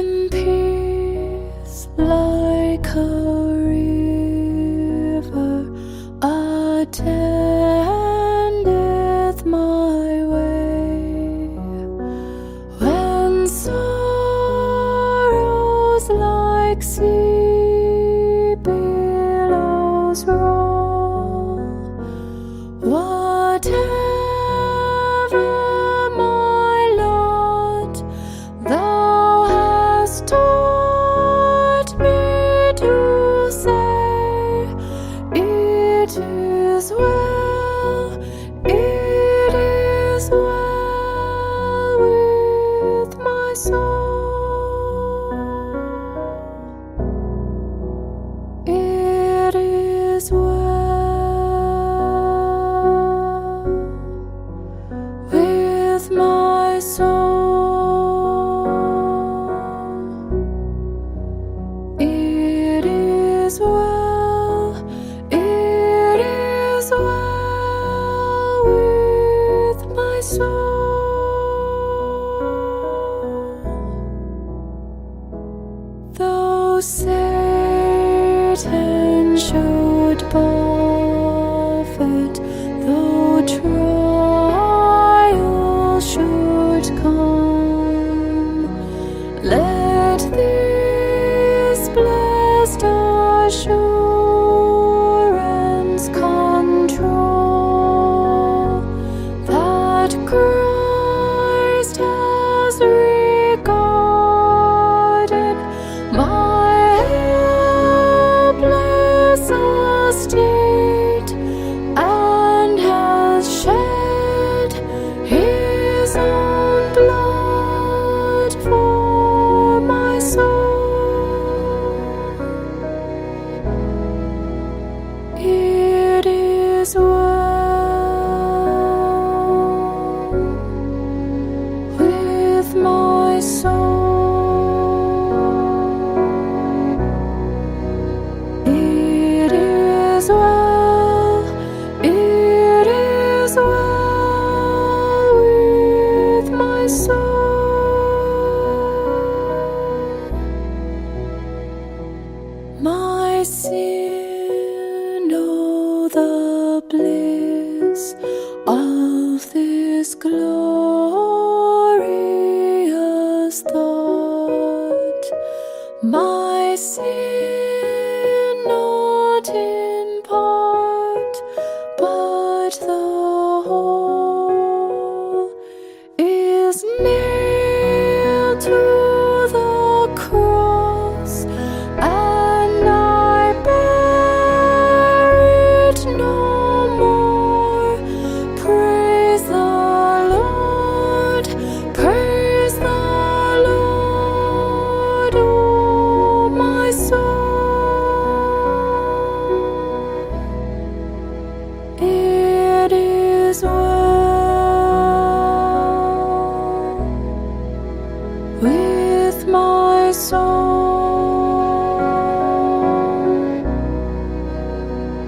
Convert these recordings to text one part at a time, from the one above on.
in peace like a river attendeth my way. When sorrows like sea billows roll, whatever my lot, thou hast taught me to say, it is well, it is well with my soul. It is well with my soul. It is well, it is well with my soul. Though Satan should buffet, though trial should come, let this blessed assurance control, that Christ has regarded my helpless estate, and has shed his own blood for my soul. It is well with my soul. It is well, it is well with my soul. My sin, oh, the bliss of this glorious thought. My sin, not in part, but the whole, is nailed to the cross, and I bear it no more. Praise the Lord, praise the Lord, oh my soul. It is well with my soul.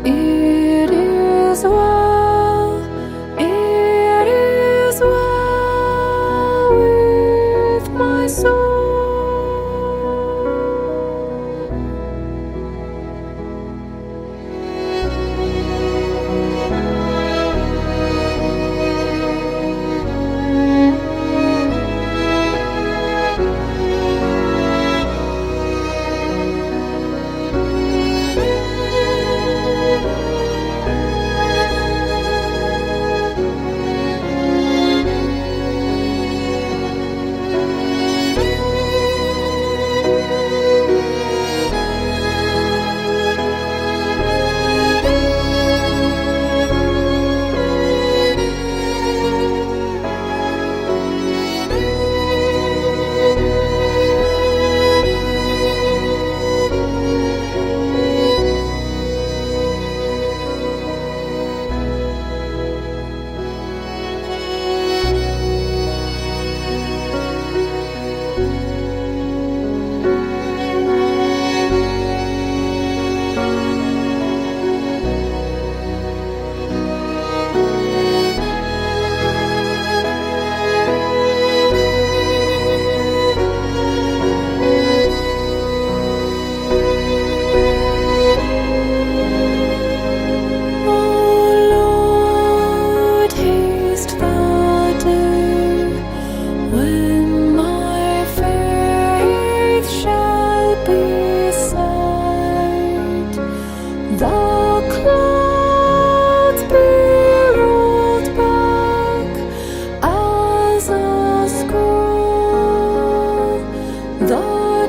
It is well, it is well with my soul.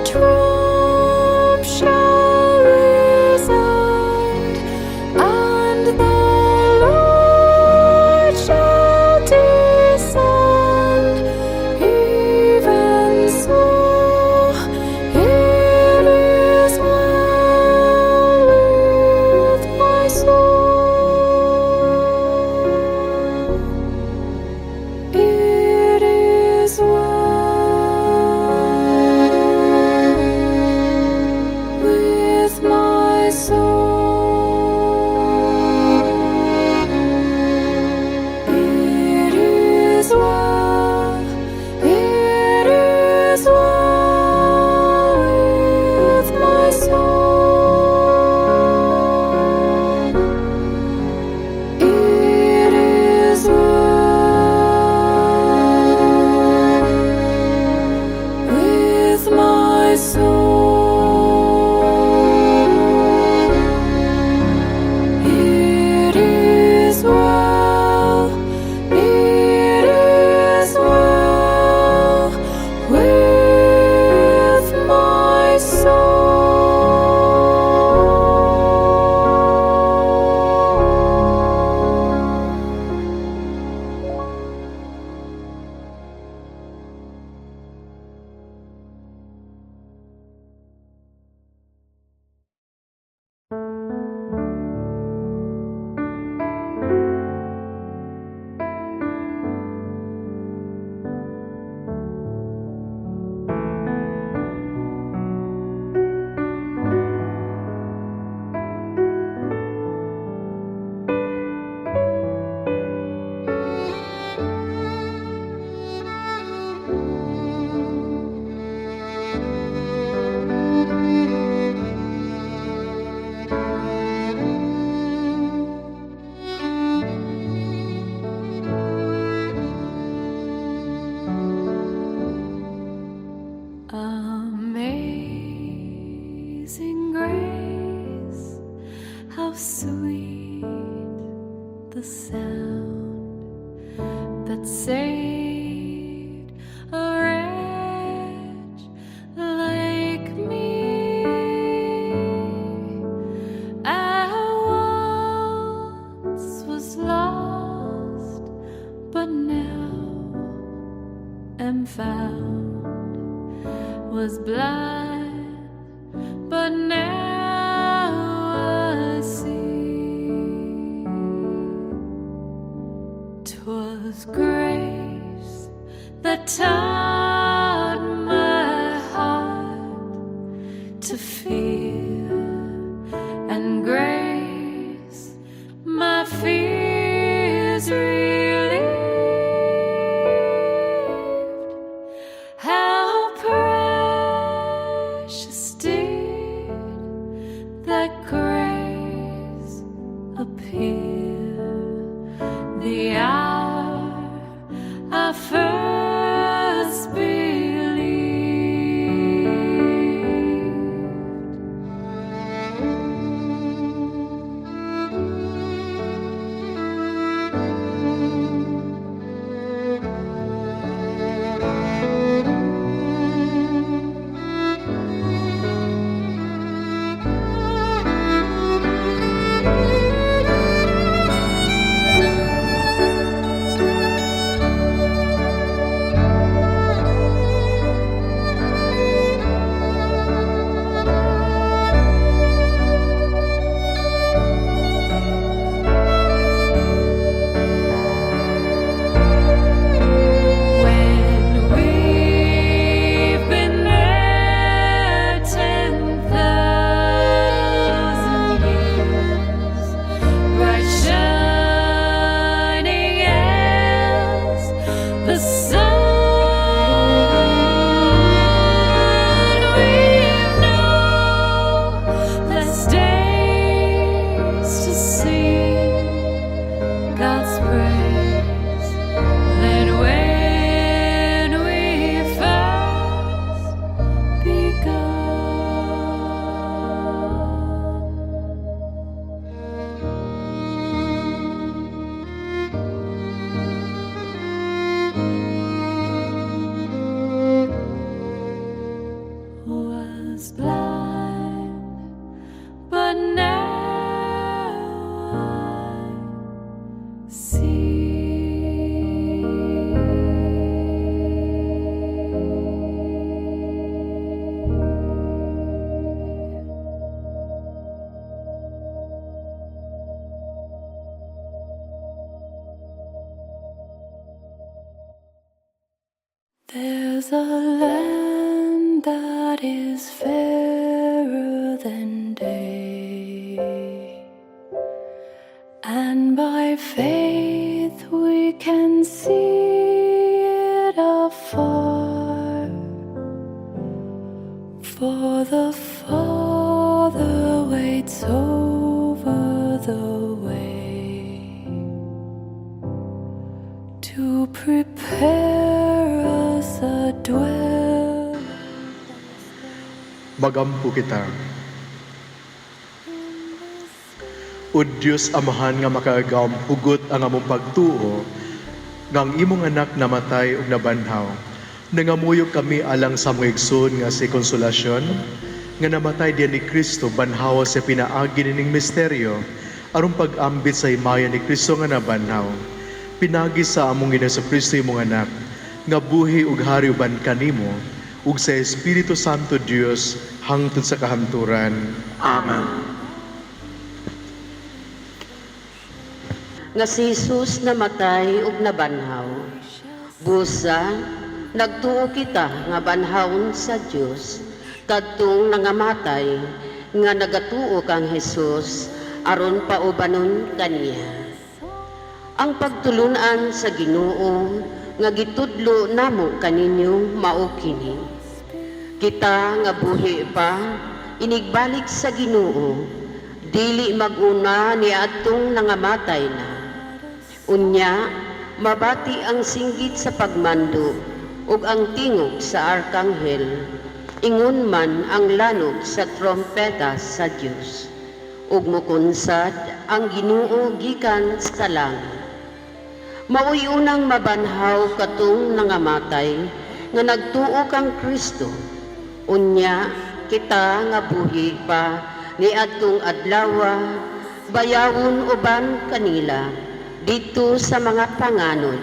trump shall resound, and the Lord shall descend. Even so, it is well with my soul. It is well with my soul. It is well, it is well with my soul. It is well with my soul. It is well, it is well with my Amazing grace, how sweet the sound that saved a wretch like me. I once was lost, but now am found. Was blind, but now I see. 'Twas grace that taught my heart to fear, and grace my fears relieved. How precious did that grace appear the hour I first believed. was blind, but now I see. There's a land that is fairer than day, and by faith we can see it afar. For the Father waits over the way to prepare us a dwelling. Magampo kita. O Diyos Amahan nga makaagam hugot ang among pagtuo, nga ang imong anak namatay ug nabanhaw. Nangamuyok kami alang sa mga igsoon nga si konsolasyon, nga namatay diyan ni Kristo banhawa sa pinaagi nining misteryo, aron pag-ambit sa imayan ni Kristo nga nabanhaw. Pinagi sa among Ginoong Kristo imong anak, nga buhi ug hari uban kanimo, ug sa Espiritu Santo Dios hangtod sa kahanturan. Amen. Nga si Jesus namatay ug nabanhaw. Busa, nagtuo kita nga banhawon sa Dios, kadtong nangamatay, nga nagatuo kang Jesus, aron paubanon kaniya. Ang pagtulunan sa Ginoo, nga gitudlo namo kaninyo mao kini. Kita nga buhi pa, inigbalik sa Ginoo, dili maguna ni atong nangamatay na. Unya, mabati ang singgit sa pagmando ug ang tingog sa arkanghel, ingon man ang lanog sa trompeta sa Dios, ug mukunsad ang Ginoo gikan sa langit. Mao'y unang mabanhaw katong nangamatay nga nagtuo kang Kristo. Unya, kita nga buhi pa ni adtong adlawa, bayawon uban kanila dito sa mga panganod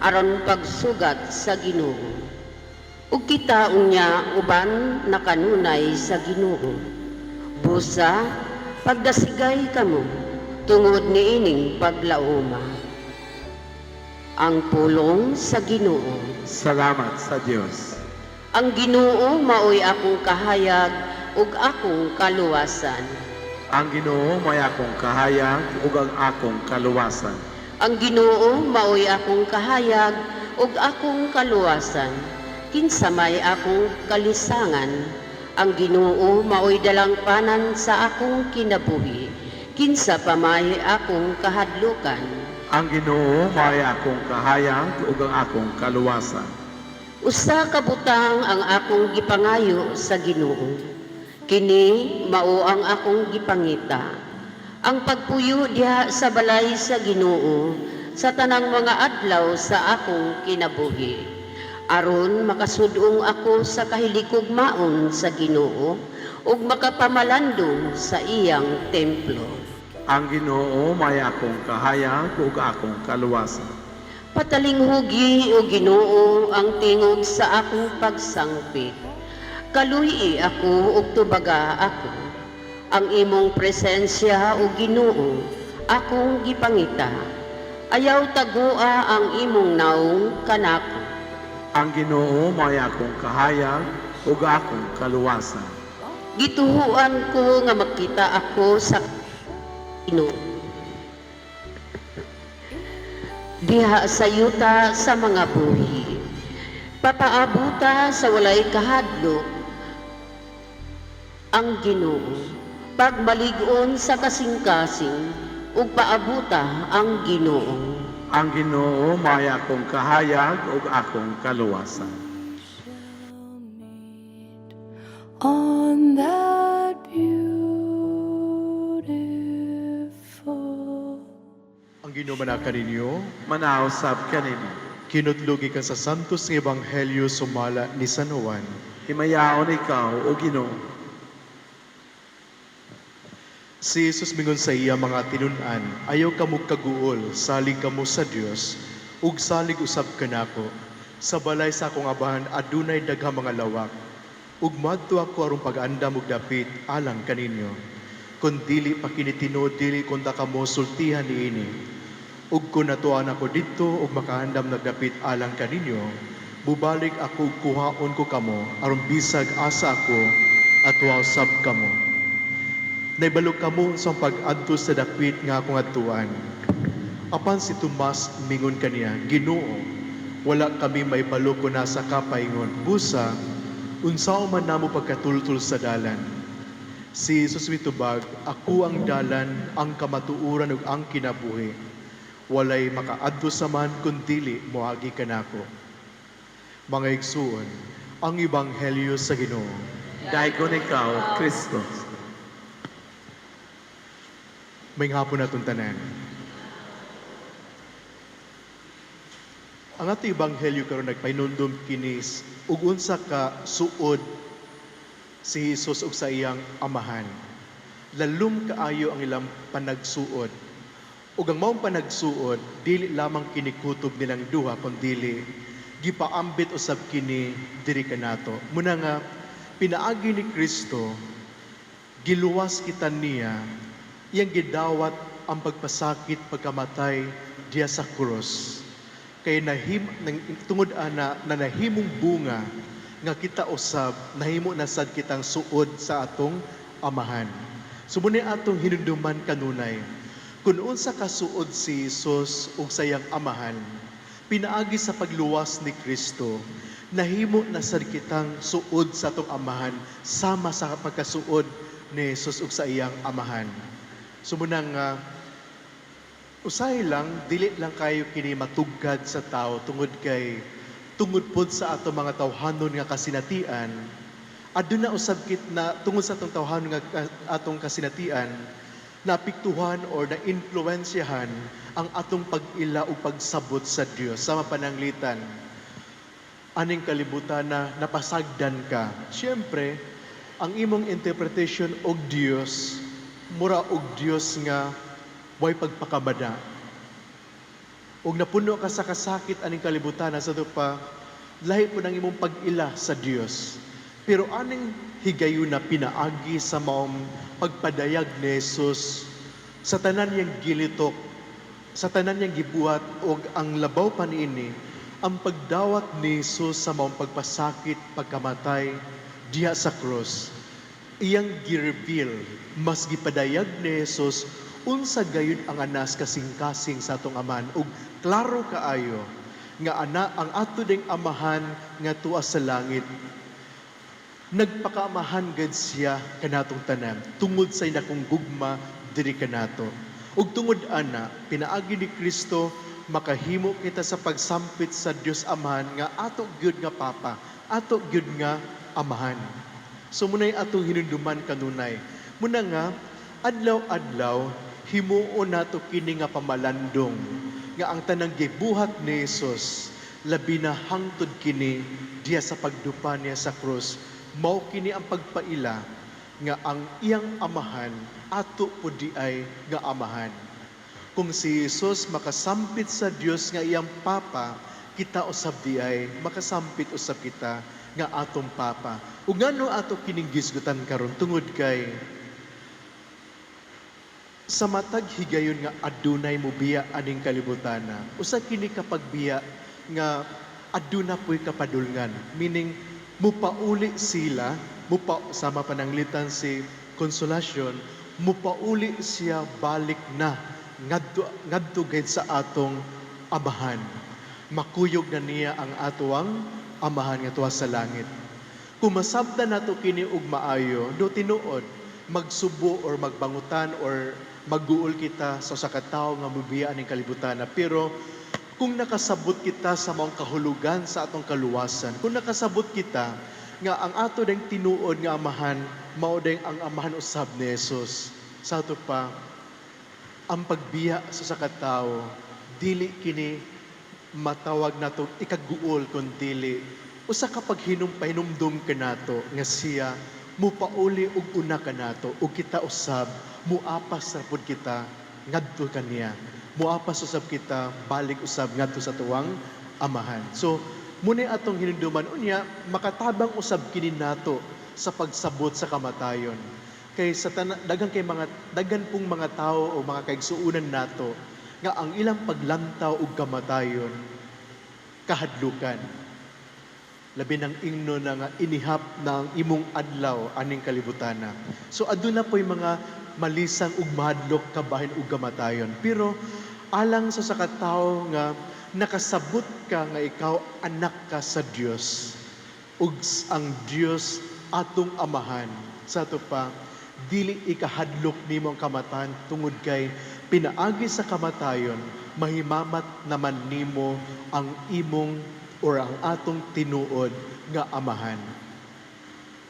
aron pagsugat sa Ginoo. Ug kita unya uban nakanunay sa Ginoo. Busa pagdasigay kamo tungod niining paglauma. Ang pulong sa Ginoo. Salamat sa Diyos. Ang Ginoo mao'y akong kahayag ug akong kaluwasan. Ang Ginoo may akong kahayag ug ang akong kaluwasan. Ang Ginoo mao'y akong kahayag ug akong kaluwasan. Kinsa may akong kalisangan. Ang Ginoo mao'y dalangpanan sa akong kinabuhi. Kinsa pa may akong kahadlukan. Ang Ginoo may akong kahayag ug ang akong kaluwasan. Usa ka butang ang akong gipangayo sa Ginoo. Kini mao ang akong gipangita. Ang pagpuyo diha sa balay sa Ginoo sa tanang mga adlaw sa akong kinabuhi. Aron makasudong ako sa kahilikugmaon sa Ginoo ug makapamalandong sa iyang templo. Ang Ginoo may akong kahayag ug akong kaluwasan. Patalinghugi o Ginoo ang tingog sa akong pagsangpit. Kaluyi ako ug tubaga ako. Ang imong presensya o Ginoo akong gipangita. Ayaw tagua ang imong naong kanako. Ang Ginoo may akong kahayag ug akong kaluwasan. Gituhuan ko nga makita ako sa Ginoo. Diha sa yuta sa mga buhi. Papaabuta sa walay kahadlok ang Ginoo. Pagmalig-on sa kasing-kasing ug paabuta ang Ginoo. Ang Ginoo may akong kahayag ug akong kaluwasan. On that beautiful. Ang ginumanaka ninyo, Manausap kanimo. kinutlugi ka sa Santos nga Ebanghelyo sumala ni San Juan. Himayaon ikaw, O Ginoo. Si Jesus mingon sa iya mga tinunan, ayaw kamo kaguol, salig kamo sa Dios, ug salig usab kanako. Sa balay sa akong abahan adunay daghang mga lawak, ug madto ako aron pag-andam ug dapit alang kaninyo. Kun dili pa kini tinuod, dili kunta kamo sultihan niini. Ug kun natuan ako didto ug makaandam nagdapit alang kaninyo, bubalik ako ug kuhaon ko kamo aron bisag asa ako at usab kamo. Naibalo kamo sa pag-adto sa dapit nga akong adtuan. Apan si Tomas mingon kaniya, Ginoo, wala kami may balo ko nasa kapaingon. Busa, unsaon man namo pagkatultol sa dalan. Si Jesus mitubag, ako ang dalan, ang kamatuuran ug ang kinabuhi. Walay makaadto sa man kundili moagi kanako. Mga igsuon, ang ebanghelyo sa Ginoo. Dayon ikaw, Kristo. May hapon natong tanan. Ang ato ebanghelyo karon nagpainundom kinis ug unsa ka suod si Jesus ug sa iyang amahan. Lalum kaayo ang ilang panagsuod. Ug ang maong panagsuod dili lamang kini kutob nilang duha kundi gipaambit usab kini diri kanato. Muna nga pinaagi ni Kristo giluwas kita niya iyang gidawat ang pagpasakit, pagkamatay diya sa krus. Kay tungod ana na nahimong bunga nga kita usab, nahimo na sad kitang suod sa atong amahan. Sumuni atong hinumduman kanunay, kung unsa ka suod si Jesus ug sa iyang amahan, pinaagi sa pagluwas ni Kristo, nahimo na sad kitang suod sa atong amahan, sama sa pagkasuod ni Jesus ug sa iyang amahan. Sumunang usahay lang, dili lang kayo kini matugkad sa tao tungod pod sa ato mga tawhanon nga kasinatian. Aduna usab kit na tungod sa atong tawhanon nga atong kasinatian, naapektuhan or na-influensyahan ang atong pag-ila o pagsabot sa Dios sa mapananglitan. Aning kalibutan na napasagdan ka. Siyempre, ang imong interpretation og Dios mura og Dios nga way pagpakabada. Og napuno ka sa kasakit aning kalibutan sa to pa lahi po ng imong pag-ila sa Dios. Pero aning higayon na pinaagi sa maong pagpadayag ni Jesus sa tanan niyang gilitok, sa tanan niyang gibuhat og ang labaw pa niini ang pagdawat ni Jesus sa maong pagpasakit, pagkamatay diha sa cross. Iyang gi-reveal, mas gipadayag ni Jesus unsa gayud ang anas kasing-kasing sa atong amahan ug klaro kaayo nga ang ato ding amahan nga tuwa sa langit nagpakaamahan gad siya kanatong tanan tungod sa inakong gugma diri kanato ug tungod ana pinaagi ni Kristo makahimo kita sa pagsampit sa Dios Amahan nga ato gyud nga papa, ato gyud nga amahan. So munay atong hinunduman kanunay. Muna nga adlaw-adlaw himuon nato kini nga pamalandong nga ang tanang gibuhat ni Jesus labi na hangtod kini diya sa pagdupa niya sa krus. Mao kini ang pagpaila nga ang iyang amahan ato po di ay nga amahan. Kung si Jesus makasampit sa Dios nga iyang papa, kita usab di ay makasampit usab kita nga atong papa. Ug ngano ato kining gisgutan karon tungod kay sa matag higayon nga adunay mo biya aning kalibutana. Usa kini kapag biya nga aduna po'y kapadulngan. Meaning mupauli sila, sama pananglitan si Konsolasyon, mupauli siya balik na ngadto gayud sa atong amahan. Makuyog na niya ang atuang amahan nga tuwa sa langit. Kung masabtan nato kini og maayo, do tinuod magsubo or magbangutan or magguol kita sa sakataw nga mubiya ning kalibutan. Pero kung nakasabot kita sa maong kahulugan sa atong kaluwasan, kung nakasabot kita nga ang ato ding tinuod nga amahan mao ding ang amahan usab ni Jesus. Sa ato pa ang pagbiya sa sakataw dili kini matawag nato ikaguol kun dili Usa ka pahinumdum kanato nga siya mupauli og una kanato ug kita usab muapas ra pud kita ngadto kaniya. Muapas usab kita balik usab ngadto sa tuwang amahan. So muni atong hinumduman unya makatabang usab kini nato sa pagsabot sa kamatayon. Kay sa dagan pong mga tao o mga kaigsuunan nato nga ang ilang paglantaw ug kamatayon kahadlukan. Labi ng ingno na nga inihap ng imong adlaw aning kalibutana. So aduna po'y mga malisang ug mahadlok kabahin ug kamatayon. Pero alang sa sakatawo nga nakasabot ka nga ikaw anak ka sa Dios ug ang Dios atong amahan. Sa ato pa dili ikahadlok nimo ang kamatayon tungod kay pinaagi sa kamatayon mahimamat naman nimo ang imong or ang atong tinuod nga amahan.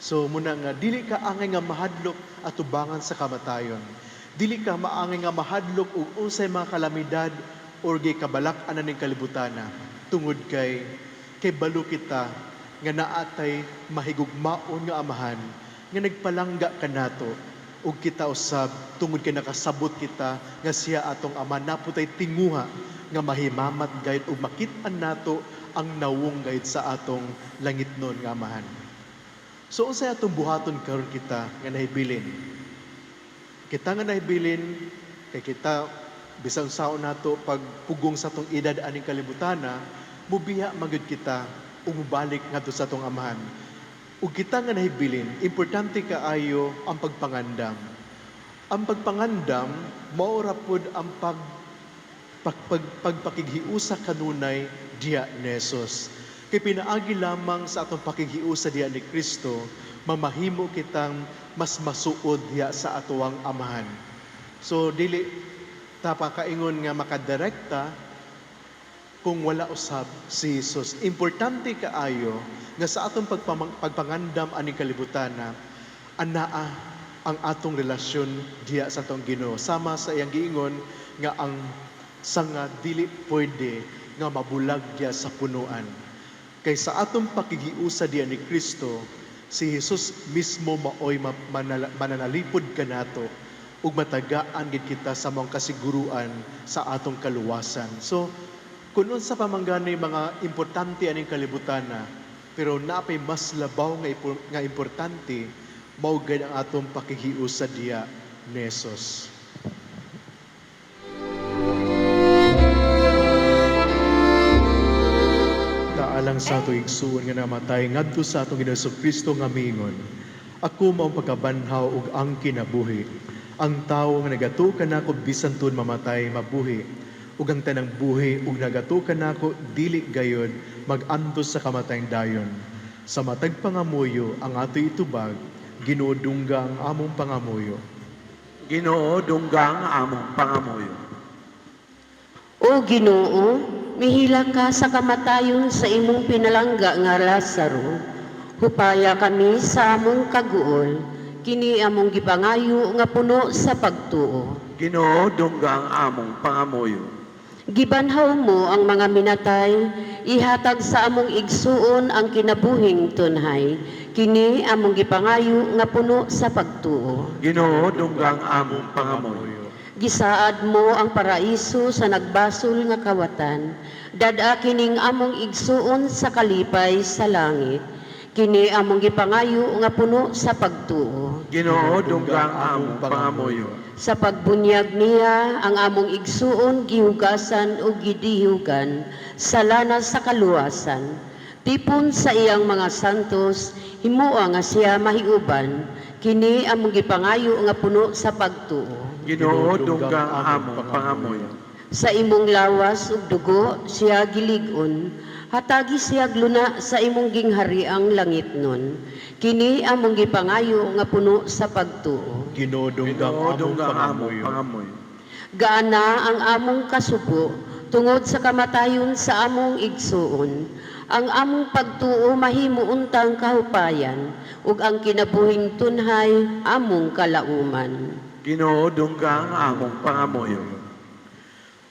So muna nga dili ka angay nga mahadlok atubangan sa kamatayon. Dili ka maangay nga mahadlok og unsay mga kalamidad or gay kabalak-an ning kalibutana tungod kay balo kita nga naatay mahigugmaon nga amahan nga nagpalangga kanato ug kita usab tungod kay nakasabot kita nga siya atong ama naputay tinguha nga mahimamat gayud ug makit-an nato ang nawong gayud sa atong langitnon nga amahan. So unsay atong buhaton karon kita nga nahibilin? Kita nga nahibilin kay kita bisan saon nato pagpugong sa atong edad aning kalibutana, mubiya magyud kita ug mubalik ngadto sa atong amahan. Ug kita nga nahibilin, importante kaayo ang pagpangandam. Ang pagpangandam mao ra pud ang pagpakighiusa kanunay diha ni Jesus. Kay pinaagi lamang sa atong pakighiusa diha ni Kristo, mamahimo kitang mas masuod diha sa atuang amahan. So dili ta pakaingon nga makadirekta kung wala usab si Jesus. Importante kaayo nga sa atong pagpangandam aning kalibutana anaa ang atong relasyon diha sa atong Ginoo. Sama sa iyang giingon nga ang sanga dili pwede nga mabulag diya sa punuan. Kay sa atong pakigiusa diya ni Kristo, si Jesus mismo maoy mananalipod kanato ug matagaan gid kita sa mga kasiguruan sa atong kaluwasan. So, kung unsa pa mangganay mga importante aning kalibutana, pero napay mas labaw nga importante, mao gid ang atong pakigiusa diya ni Jesus. Alang sa ato igsuon nga namatay ngadto sa atong Ginoong Kristo nga miingon, ako mao ang pagkabanhaw ug ang kinabuhi. Ang tawo nga nagato kanako bisan tuod mamatay mabuhi, ug ang tanang buhi ug nagato kanako dili gayud magantos sa kamatayang dayon. Sa matag pangamuyo ang ato itubag, Ginoo dungga ang among pangamuyo. Ginoo dungga ang among pangamuyo. O Ginoo, mihila ka sa kamatayon sa imong pinalangga nga Lazaro. Hupaya kami sa among kaguol, kini among gipangayo nga puno sa pagtuo. Ginoo dungga ang among pangamuyo. Gibanhaw mo ang mga minatay, ihatag sa among igsuon ang kinabuhing tunhay. Kini among gipangayo nga puno sa pagtuo. Ginoo dungga ang among pangamuyo. Gisaad mo ang paraiso sa nagbasol nga kawatan. Dada kining among igsuon sa kalipay sa langit. Kini among gipangayo nga puno sa pagtuo. Ginoo dungga ang among pangamuyo. Sa pagbunyag niya ang among igsuon gihugasan o gidihugan sa lanas sa kaluwasan. Tipon sa iyang mga santos, himua nga siya mahiuban. Kini among gipangayo nga puno sa pagtuo. Ginoo dungga ang among pangamuyo. Sa imong lawas ug dugo siya gilig-on, hatagi siya gluna sa imong ginghariang langitnon. Kini among gipangayo nga puno sa pagtuo. Ginoo dungga ang among pangamuyo. Gaana ang among kasubo tungod sa kamatayon sa among igsuon. Ang among pagtuo mahimo untang kahupayan ug ang kinabuhing tunhay among kalauman. Ginoo dungga ang among pangamuyo.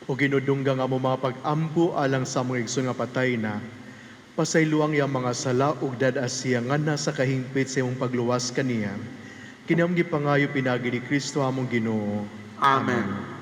O ginudungga nga mo mga pag-ampo alang sa mga igsoon nga patay na, Pasayloang yang mga sala ug dad-asiya nga nasa kahimpit sa imong pagluwas kaniya. Kiniam gipangayo pinagi ni Kristo among Ginoo. Amen.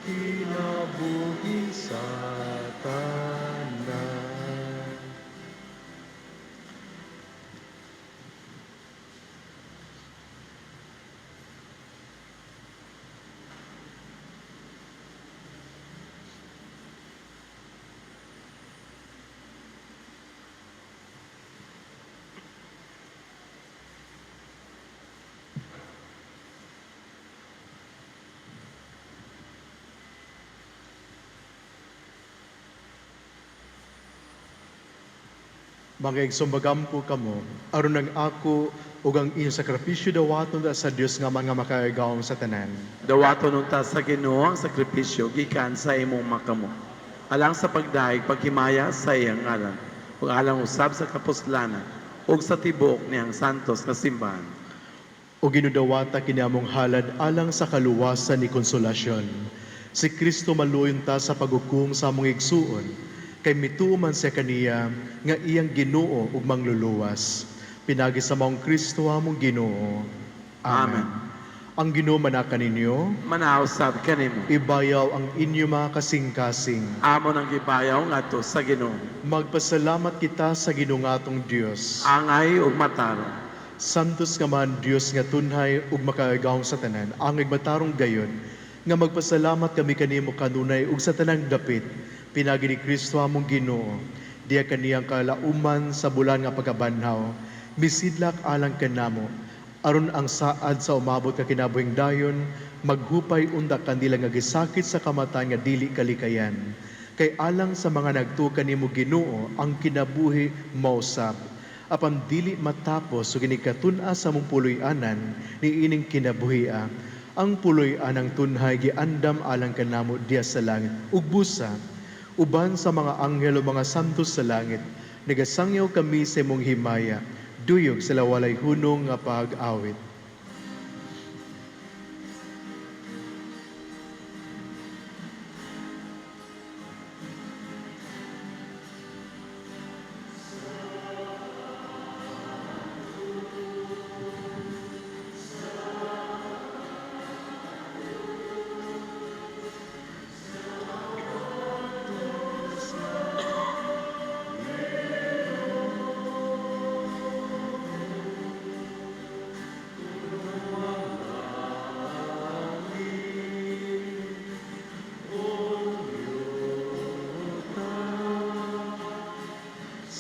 Kinabuhi sa tanan. Mga igsumbagampo kamo, aron ang ako ug ang inyong sakripisyo dawaton ta sa Dios nga mga makaigawong sa tanan. Dawaton nun ta sa Ginoo ang sakripisyo gikan sa imong makamo. Alang sa pagdaig paghimaya sa iyang ngalan, ug alang usab sa kapuslanan, ug sa tibuok niyang santos nga simbahan. O ginudawata kini among halad alang sa kaluwasan ni konsolasyon. Si Kristo maluyon ta sa paghukom sa among igsuon, kay mituman siya kaniya nga iyang Ginoo ug mangluluwas. Pinagi sa maong Kristo among Ginoo. Amen. Ang Ginoo manaka ninyo, Manausab kanimo. ibayaw ang inyo mga kasing-kasing. Amo nang gibayaw ngadto sa Ginoo. Magpasalamat kita sa Ginoo nga atong Dios. Angay ug matarong. Santos nga man Dios nga tunhay ug makaigawong sa tanan, ang igmatarong gayon nga magpasalamat kami kanimo kanunay ug sa tanang dapit. Pinagi ni Kristo among Ginoo, diya kaniyang kalauman sa bulan nga pagkabanhaw, misidlak alang kanamo, aron ang saad sa umabot ka kinabuhing dayon, maghupay unda kandila nga gisakit sa kamatayan nga dili kalikayan. Kay alang sa mga nagtukan nimo Ginoo, ang kinabuhi mausab. Apan dili matapos so ginikatun-a sa mong puloy-anan ni ining kinabuhia. Ang puloy-anang tunhay giandam alang kanamo diya sa langit ug busa. Uban sa mga anghel o mga santos sa langit, nagasangyaw kami sa imong himaya, duyog sila walay hunong nga pag-awit.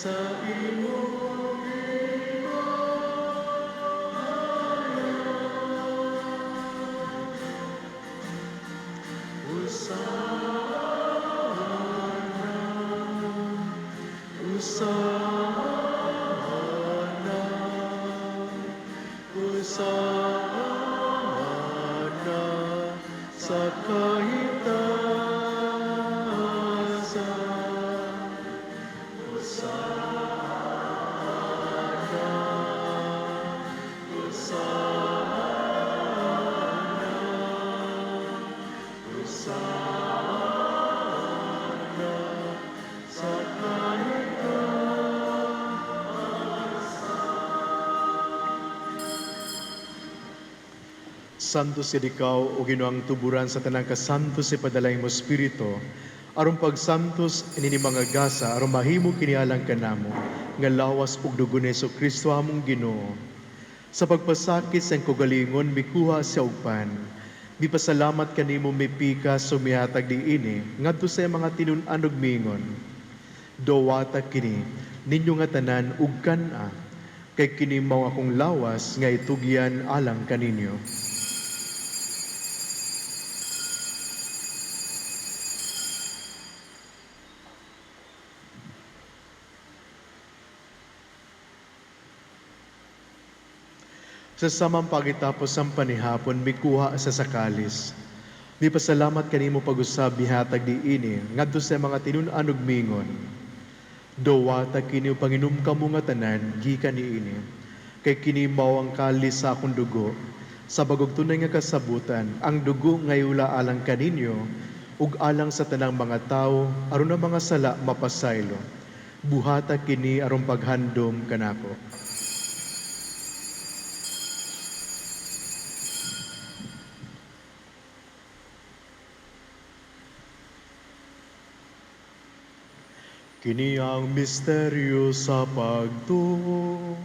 Sa imong usana sa kahitasan. Santo si ikaw o Ginoong tuburan sa tanang kasanto si padalay mo Espiritu, aron pagsantos ini mga gasa aron mahimo kinialang kanamo nga lawas ug dugo ni Kristo among Ginoo. Sa pagpasakit sa kagalingon mikuha sa ugpan. Mipasalamat kanimo mipika sumihatag diini ngadto sa mga tinun-an ug mingon. Dawata kini ninyo nga tanan ug kan-a kay kini mao akong lawas nga itugyan alang kaninyo. Sa samang pagitapos ang panihapon, mikuha sa sakalis. Di pasalamat kanimo pag-usab bihatag diini ngadto sa mga tinun-an ug mingon. Dawata kini Panginom kamo nga tanan gikan niini. Kay kini mao ang kalis sa akong dugo. Sa bagog tunay nga kasabutan, ang dugo ngayula alang kaninyo ug alang sa tanang mga tao aron ang mga sala mapasaylo. Buhata kini aron paghandom kanako. Kini ang misteryo sa pagtuo.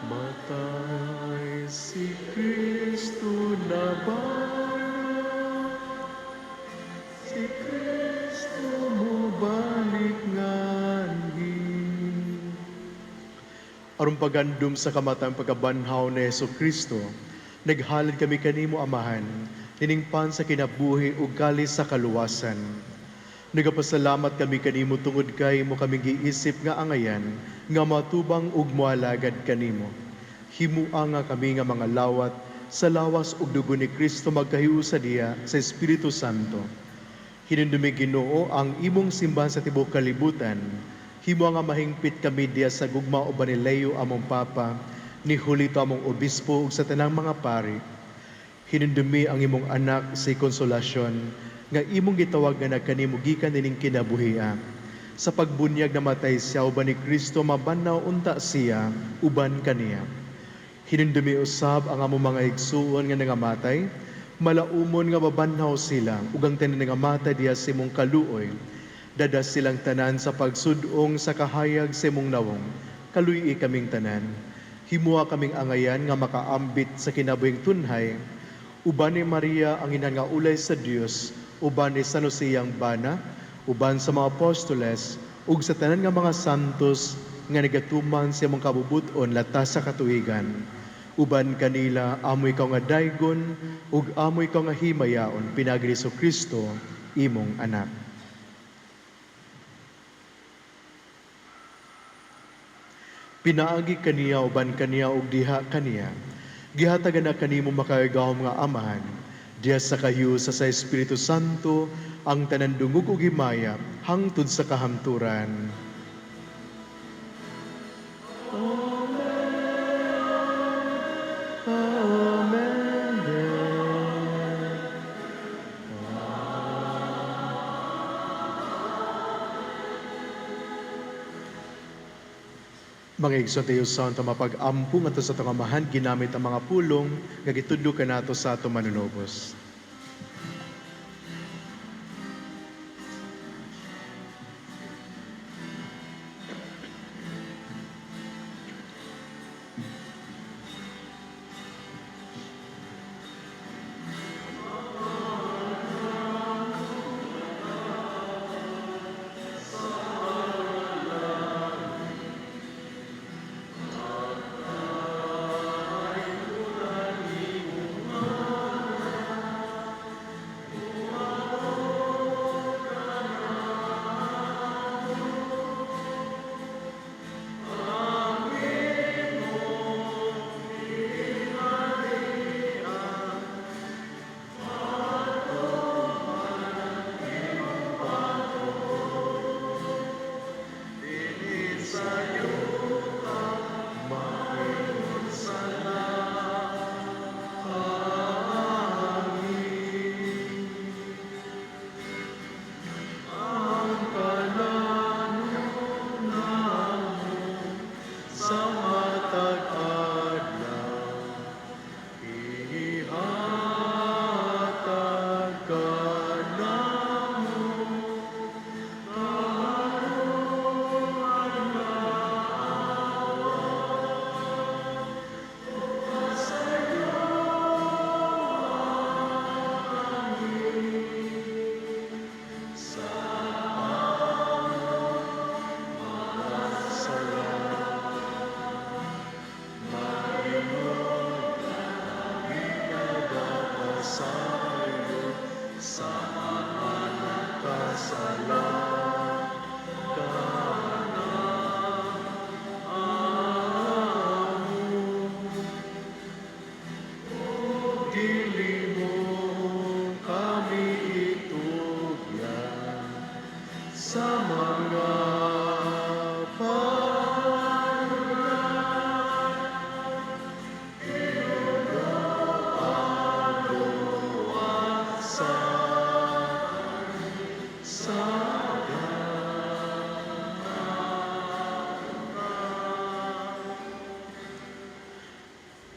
Matay si Kristo na bala, si Kristo mo balik nganhi. Aron pagandum sa kamatang pagkabanhaw ni Kristo, naghalad kami kanimo Amahan, niningpan sa kinabuhi ug kalis sa kaluwasan. Nagapasalamat kami kanimo tungod kay mo kami giisip nga angayan nga matubang ug moalagad kanimo. Himua nga kami nga mga lawat sa lawas ug dugo ni Kristo magkahiusa diya sa Espiritu Santo. Hinindumi Ginoo ang imong simbahan sa tibuok kalibutan. Himua nga mahingpit kami diya sa gugma o Banileyo among Papa, ni Julito among obispo ug sa tanang mga pari. Hinindumi ang imong anak sa konsolasyon nga imong gitawag nga nagkanimo gikan nining kinabuhian. Sa pagbunyag namatay siya uban ni Kristo mabanaw unta siya uban kaniya. Hinindumi usab ang among mga igsuon nga nangamatay, malaumon nga mabanhaw sila ug ang tanan nga matay diha sa imong kaluoy. Dadas silang tanan sa pagsudong sa kahayag sa imong nawong. Kaluy kaming tanan. Himua kaming angayan nga makaambit sa kinabuhing tunhay. Uban ni Maria ang ina nga ulay sa Dios, uban ni San Jose ang bana, uban sa mga apostoles, ug sa tanan nga mga santos nga nagatuman sa imong kabubuton latas sa katuigan. Uban kanila amoy ikaw nga daygon ug amoy ikaw nga himayaon pinagi ni Kristo imong anak. Pinaagi kaniya uban kaniya ug diha kaniya. Gihatagan na kanimo makagawom nga Amahan, diya sa kahiyo sa Espiritu Santo, ang tanan dungog ug himaya, hangtod sa kahamturan. Amen. Mga igsoon Santo, mapag-ampung ato sa itong Amahan, ginamit ang mga pulong, nga gitudlo ka nato sa ato manunobos.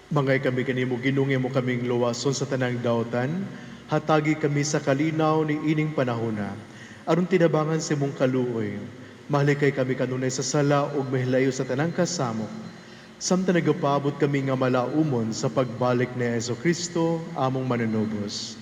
Mangay kami kanimo ginungi mo kaming luwason sa tanang dawtan, hatagi kami sa kalinaw ni ining panahona. Aron tinabangan si mong kaluoy, mahalikay kami kanunay sa sala ug mahilayo sa tanang kasamok. Samtang nagapabot kami nga malaumon sa pagbalik ni Hesus Kristo, among manunubos.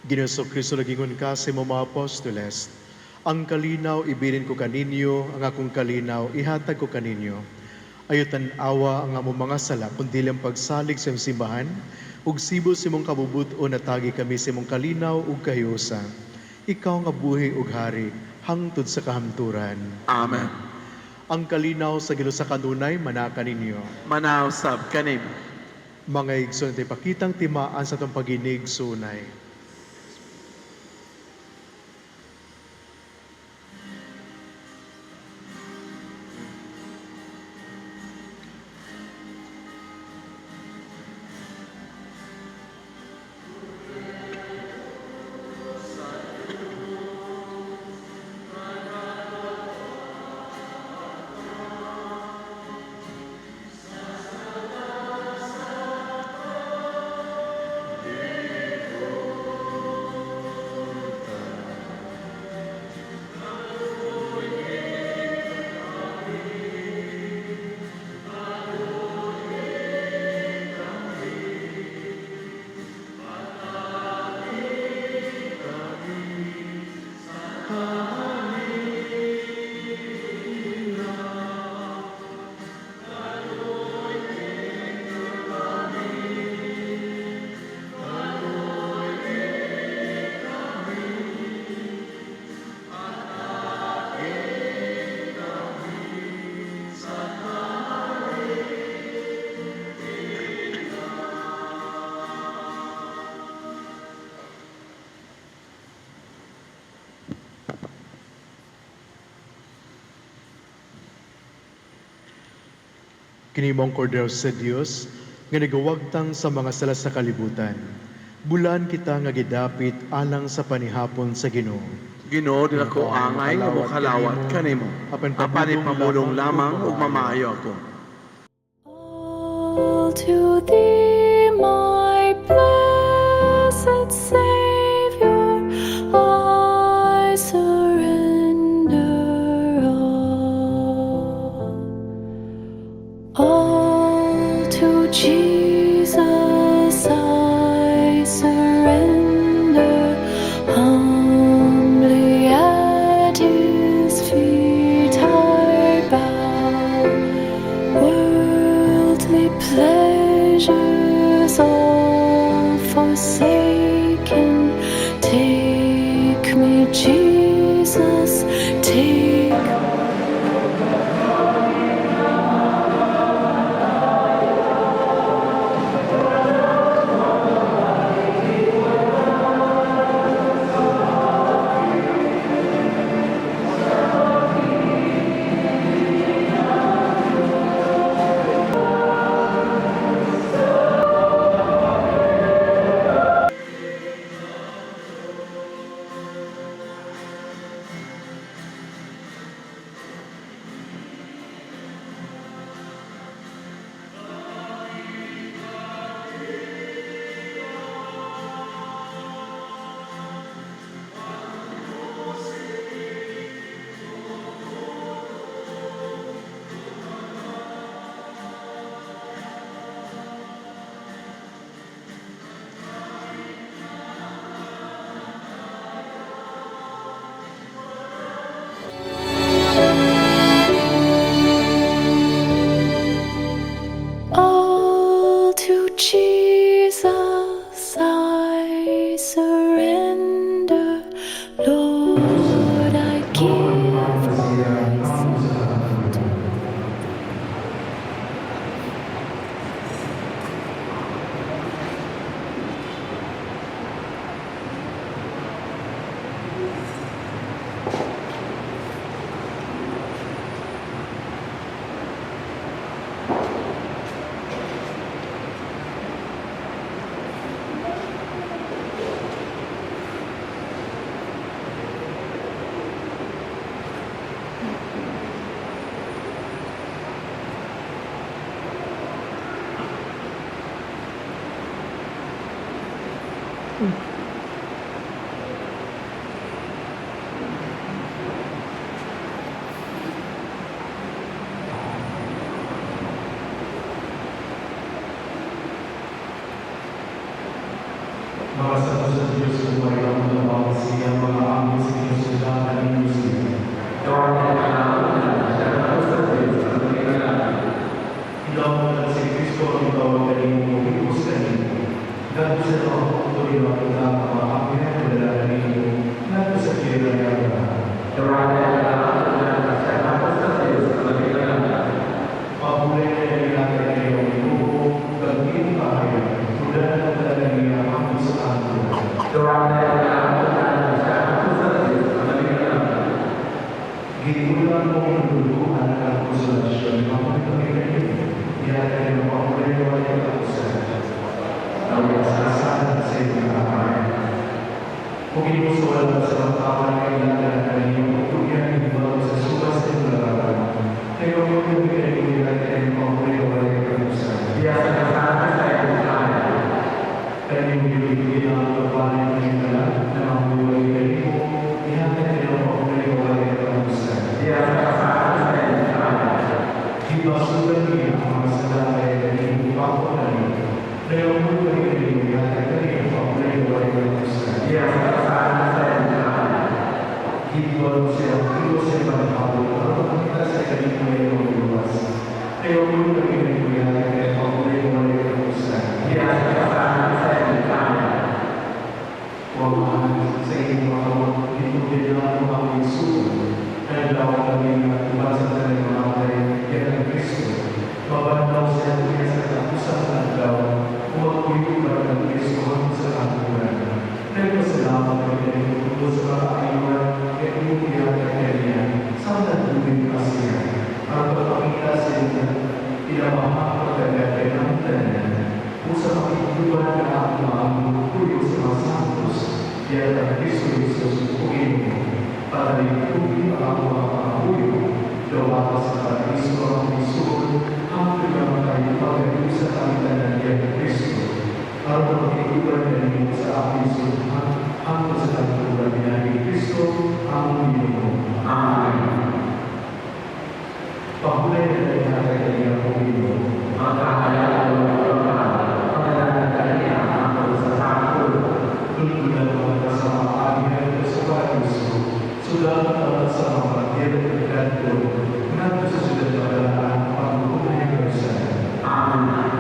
Ginoong Kristo nagingon ka sa mga apostoles, ang kalinaw ibirin ko kaninyo, ang akong kalinaw ihatag ko kaninyo. Ayutan awa ang among mga sala, kundi lang pagsalig sa iyong simbahan, ug sibo sa imong kabubuton natagi kami sa imong kalinaw ug kahiusa. Ikaw nga buhi ug hari, hangtod sa kahamturan. Amen. Ang kalinaw sa Ginoo sa kanunay manaka ninyo. Manaw sab kanim. Mga igsoon tayo pakitang timaan sa itong paginig sunay. Kinimong kordero sa Dios, nga nagawagtang sa mga sala sa kalibutan. Bulan kita nga gidapit alang sa panihapon sa Ginoo. Ginoo dila ko angay nga mokalawat kanimo. Apan pamulong lamang ug mamaayo ako. All to thee, my blessed Savior, I surrender all. All to Jesus I surrender, humbly at His feet I bow. Worldly pleasures all Gitulang mo ang luluhan ng konsolasyon ng mga pagkakas. Ihatay mo ang pagkakas ng kapusan. Nawag sa kasalan sa iyong kakayan. Kung inusual mo sa mga kawan na ilangan na inyong pagkuyan, ibaw sa suwas sa iyong larawan. Pero kung yung pinag-ilatay mo ang pagkakas ng kapusan. Ihatay sa kasalan sa iyong kakayan. Kanyang bibigyan ang pagkakas ng iyong na mga buhay kayo. Ihatay mo ang pagkakas ng kapusan. Dibasukan niya ang mga salay na inipakunan niya. Kaya mo kayo niya at kayo ang pagkakas Hidwal siya ang kilo sa ibanhaw para makita sa kanyang mayroong luwas. Kaya mo kayo niya at kayo ang pagkakas Huwag sa inyong mga kawag, hindi na ang mga isusun. Naglaw kami at ibasa sa mga matay, yan ang Kristo. Mabandaw siya niya sa kapusang naglaw, umagpuyo ka ng Kristo hanggang sa kanturan. Nagpasalamat kami na ito sa mga ayuan, at iyong kanya, sa nagdubin pa siya. Para pagpakita sa inyo, pinamahang pagkagagay ng tanan, usang makikituan na ang mga puyo sa mga santos, yan ang Kristo Jesus, Pugin mo. Para ituloy ang mga pangabuyo, gawa sa paraiso ang Kristo, ang pinamakayo pagkakas sa kamitan ng Kristo. Para makikituan na ninyo sa aking sulhan, hanggang sa kanturan ni Kristo, ang Panginoon. Amen. Pahulay na rin natin ang iyong Panginoon. Magkakayaan mo ang pananatali ang ako sa sakol. Tulungan mo ang kasama amin sa paraiso. Sudah sa mga pagkira at kanto, nandito sa siyudad na kalaan ang pagkukunin ng Jerusalem. Amen.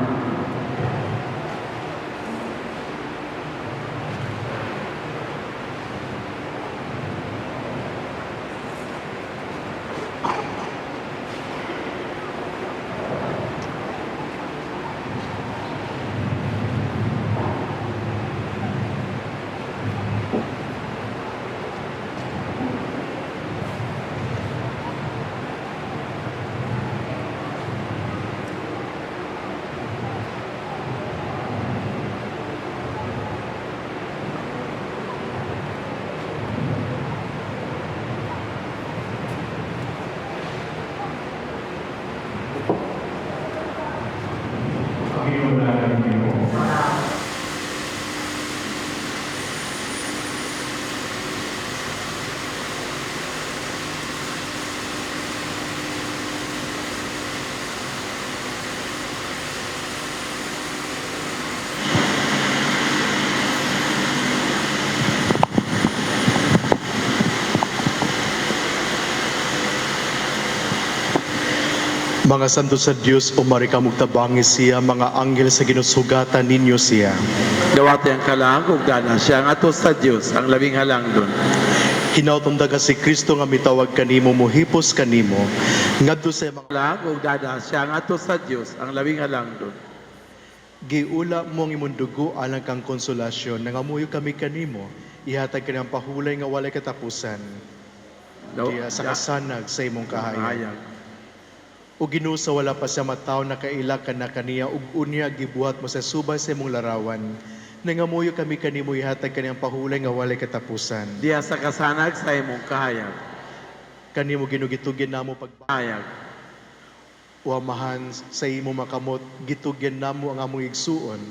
Mga santo sa Diyos, umari ka mugtabangi siya, mga anghel sa ginusugatan ninyo siya. Dawati ang kalang ug dana siya ang ato sa Dios ang labing halangdon. Hinautong daga si Kristo nga mitawag kanimo, muhipos kanimo. Ngadto sa mga Kalang ug dana siya ang ato sa Dios ang labing halangdon. giula mo ang imong dugo alang kang konsolasyon, nangamuyo kami kanimo, ihatag kanang pahulay nga walay katapusan. Diya sa kasanag sa imong kahayag. O Ginoo, sa wala pa siya mataw na kaila ka na kaniya ug unya gibuhat mo sa subay sa imong larawan. Nangamuyo kami kanimo ihatag kaniyang pahulay nga walay katapusan. Diya sa kasanag sa imong kahayag. Kanimo ginugitugyan namo pagbayag. O Amahan, sa imong makamot gitugyan namo ang among igsuon.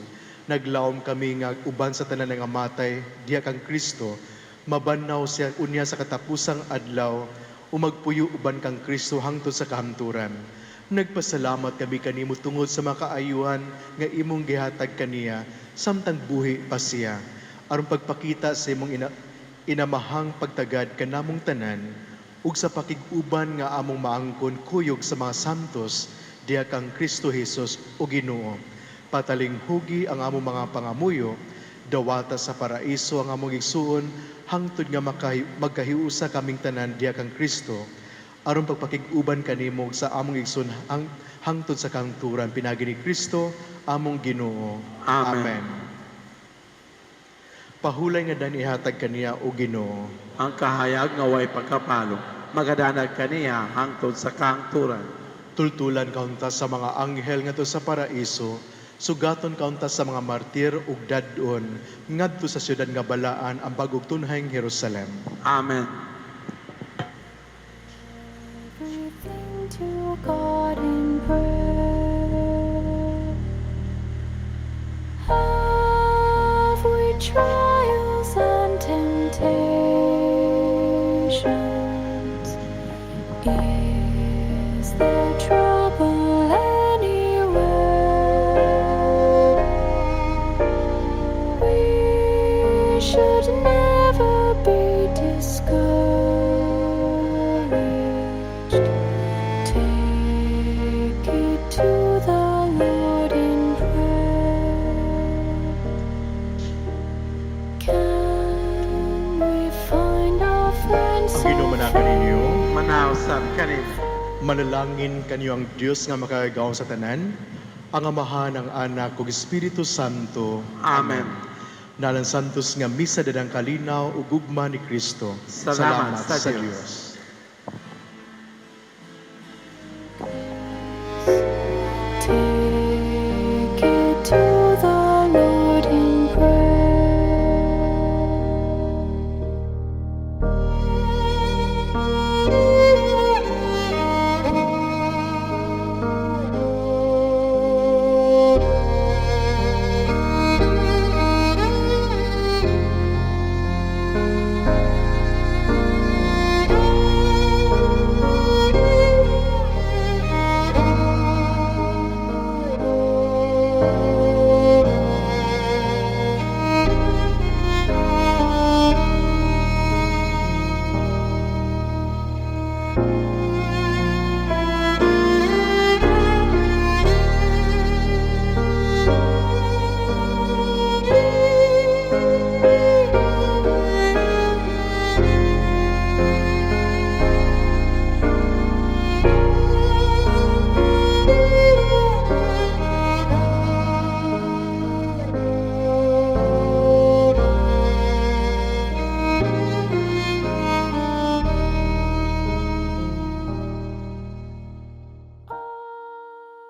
Naglaom kami nga uban sa tanan nga matay, diya kang Kristo, mabanaw siya unya sa katapusang adlaw. Umagpuyo uban kang Kristo hangtod sa kahamturan. Nagpasalamat kami kanimo tungod sa makaayuhan nga imong gihatag kaniya samtang buhi pa siya. Aron pagpakita sa imong inamahang pagtagad kanamong tanan ug sa pakiguban nga among maangkon kuyog sa mga santos diha kang Kristo Jesus o Ginoo. Pataling hugi ang among mga pangamuyo Dawata sa paraiso ang among igsuon, hangtod nga magkahiusa kaming tanan diha kang Kristo, aron pagpakig-uban kanimo sa among igsoon hangtod sa kangturan pinagi ni Kristo among Ginoo. Amen. Pahulay nga dan ihatag kaniya o Ginoo. Ang kahayag nga way pagkapalo, magadanag kaniya hangtod sa kangturan. Tultulan kaunta sa mga anghel ngadto sa paraiso, sugaton kaunta sa mga martir ug dadon ngadto sa syudad nga balaan ang pagugtunhayng Jerusalem. Amen. Everything to God in prayer. Have we trials and temptations? Is there trouble anywhere? We should never be discouraged. Take it to the Lord in prayer. Can we find our friends Ang Ginoo manakan ninyo, Manausap kanina. manalangin kanyo ang Dios nga makagawon sa tanan, ang Amahan, ang Anak ug Espiritu Santo. Amen. Nalan santos nga misa dadang kalinaw ug gugma ni Kristo. Salamat sa Dios. Take it to the Lord in prayer.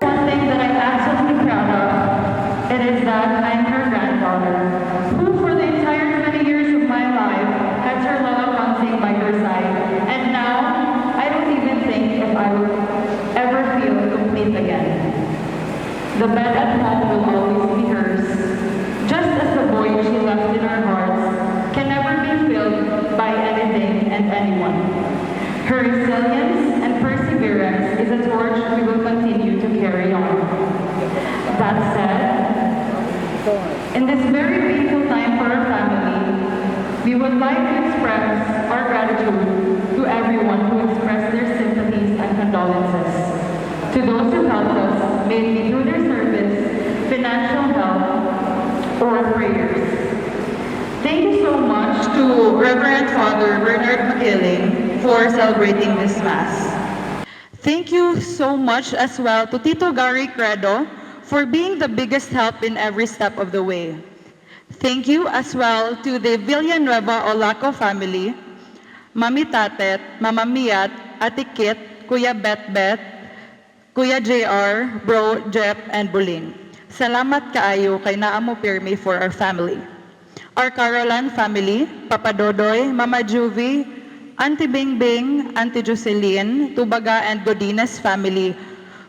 One thing that I'm absolutely proud of, it is that I'm her granddaughter, who for the entire 20 years of my life has her lullaby sing by her side. And now, I don't even think if I will ever feel complete again. The bed at home will always be hers, just as the void she left in our hearts can never be filled by anything and anyone. Her resilience and perseverance is a torch we will continue to carry on. That said, in this very painful time for our family, we would like to express our gratitude to everyone who expressed their sympathies and condolences. To those who helped us, may it be through their service, financial help, or prayers. Thank you so much to Reverend Father Bernard McKilling for celebrating this Mass. Thank you so much as well to Tito Gary Credo for being the biggest help in every step of the way. Thank you as well to the Villanueva Olaco family, Mami Tatet, Mama Miat, Ate Kit, Kuya Bet, Kuya JR, Bro Jep, and Buling. Salamat kaayo kay Naamo Pirmi for our family. Our Carolan family, Papa Dodoy, Mama Juvie, Auntie Bingbing, Auntie Jocelyn, Tubaga, and Godinez family,